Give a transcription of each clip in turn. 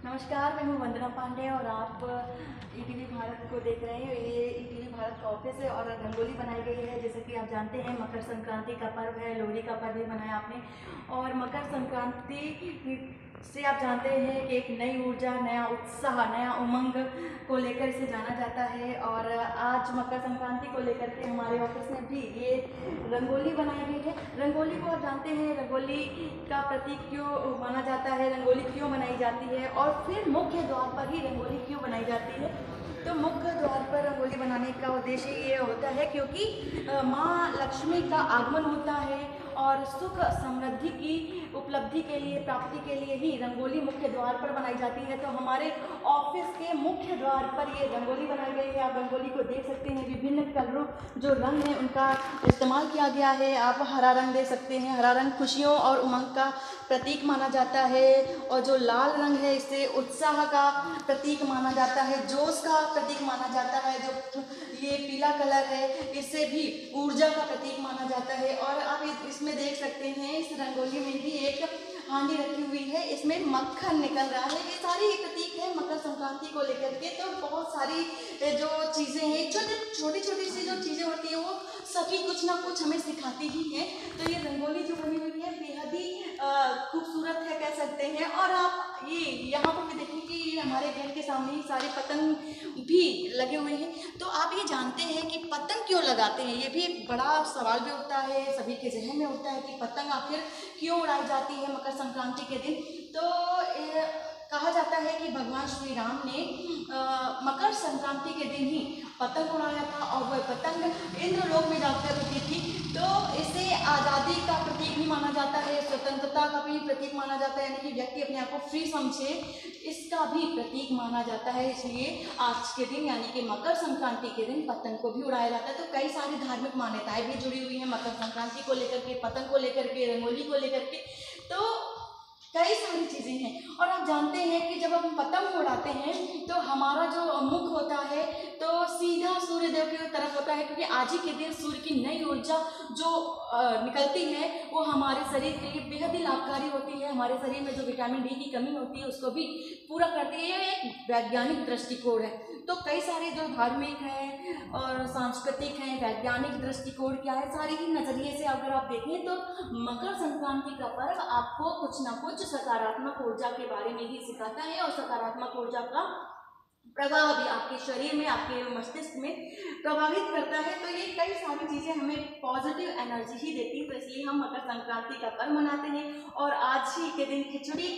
नमस्कार, मैं हूँ वंदना पांडे और आप ईटीवी भारत को देख रहे हैं। ये ईटीवी भारत का ऑफिस है और रंगोली बनाई गई है। जैसे कि आप जानते हैं, मकर संक्रांति का पर्व है, लोहड़ी का पर्व भी मनाया आपने। और मकर संक्रांति से आप जानते हैं कि एक नई ऊर्जा, नया उत्साह, नया उमंग को लेकर इसे जाना जाता है। और आज मकर संक्रांति को लेकर के हमारे ऑफिस में भी ये रंगोली बनाई गई है। रंगोली को आप जानते हैं, रंगोली का प्रतीक क्यों माना जाता है, रंगोली क्यों बनाई जाती है और फिर मुख्य द्वार पर ही रंगोली क्यों बनाई जाती है। तो मुख्य द्वार पर रंगोली बनाने का उद्देश्य ये होता है क्योंकि माँ लक्ष्मी का आगमन होता है और सुख समृद्धि की उपलब्धि के लिए, प्राप्ति के लिए ही रंगोली मुख्य द्वार पर बनाई जाती है। तो हमारे ऑफिस के मुख्य द्वार पर ये रंगोली बनाई गई है। आप रंगोली को देख सकते हैं, विभिन्न कलरों जो रंग है उनका इस्तेमाल किया गया है। आप हरा रंग दे सकते हैं, हरा रंग खुशियों और उमंग का प्रतीक माना जाता है। और जो लाल रंग है, इसे उत्साह का प्रतीक माना जाता है, जोश का प्रतीक माना जाता है। जो ये पीला कलर है, इससे भी ऊर्जा का प्रतीक माना जाता है। और आप इसमें देख सकते हैं, इस रंगोली में भी एक हांडी रखी हुई है, इसमें मक्खन निकल रहा है। ये सारी प्रतीक है मकर संक्रांति को लेकर के। तो बहुत सारी जो चीज़ें हैं, छोटी छोटी सी जो चीज़ें होती है, वो सभी कुछ ना कुछ हमें सिखाती ही हैं। तो ये रंगोली जो बनी हुई है बेहद ही खूबसूरत है, कह सकते हैं। और आप ये यहाँ पर भी देखें कि ये हमारे घर के सामने ही सारे पतंग भी लगे हुए हैं। तो आप ये जानते हैं कि पतंग क्यों लगाते हैं? ये भी एक बड़ा सवाल भी उठता है, सभी के जहन में उठता है कि पतंग आखिर क्यों उड़ाई जाती है मकर संक्रांति के दिन। तो कहा जाता है कि भगवान श्री राम ने मकर संक्रांति के दिन ही पतंग उड़ाया था और वह पतंग इंद्रलोक में जाकर रुकी थी। तो इसे आज़ादी का प्रतीक भी माना जाता है, स्वतंत्रता का भी प्रतीक माना जाता है, यानी कि व्यक्ति अपने आप को फ्री समझे, इसका भी प्रतीक माना जाता है। इसलिए आज के दिन यानी कि मकर संक्रांति के दिन पतंग को भी उड़ाया जाता है। तो कई सारी धार्मिक मान्यताएं भी जुड़ी हुई हैं मकर संक्रांति को लेकर के, पतंग को लेकर के, रंगोली को लेकर के। तो कई सारी चीज़ें हैं। और आप जानते हैं कि जब हम पतंग उड़ाते हैं तो हमारा जो मुख होता है तो सीधा सूर्य देव की तरफ होता है, क्योंकि आज ही के दिन सूर्य की नई ऊर्जा जो निकलती है वो हमारे शरीर के लिए बेहद ही लाभकारी होती है। हमारे शरीर में जो विटामिन डी की कमी होती है उसको भी पूरा करती है। ये एक वैज्ञानिक दृष्टिकोण है। तो कई सारे जो धार्मिक हैं और सांस्कृतिक हैं, वैज्ञानिक दृष्टिकोण क्या है, सारी ही नज़रिए से अगर आप देखें तो मकर संक्रांति का पर्व आपको कुछ ना कुछ सकारात्मक ऊर्जा के बारे में ही सिखाता है और सकारात्मक ऊर्जा का प्रभाव भी आपके शरीर में, आपके मस्तिष्क में प्रभावित करता है। तो ये कई सारी चीज़ें हमें पॉजिटिव एनर्जी ही देती है। तो इसलिए हम मकर संक्रांति का पर्व मनाते हैं। और आज ही के दिन खिचड़ी,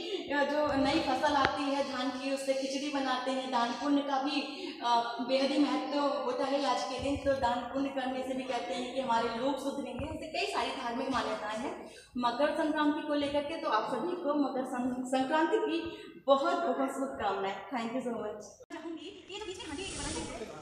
जो नई फसल आती है धान की, उससे खिचड़ी बनाते हैं। दान पुण्य का भी बेहद ही महत्व होता है आज के दिन। तो दान पुण्य करने से भी कहते हैं कि हमारे लोग शुद्ध ऐसे कई सारी धार्मिक मान्यताएं हैं मकर संक्रांति को लेकर के। तो आप सभी को मकर संक्रांति की बहुत बहुत शुभकामनाएं। Thank you so much. चाहूंगी ये जो बीच में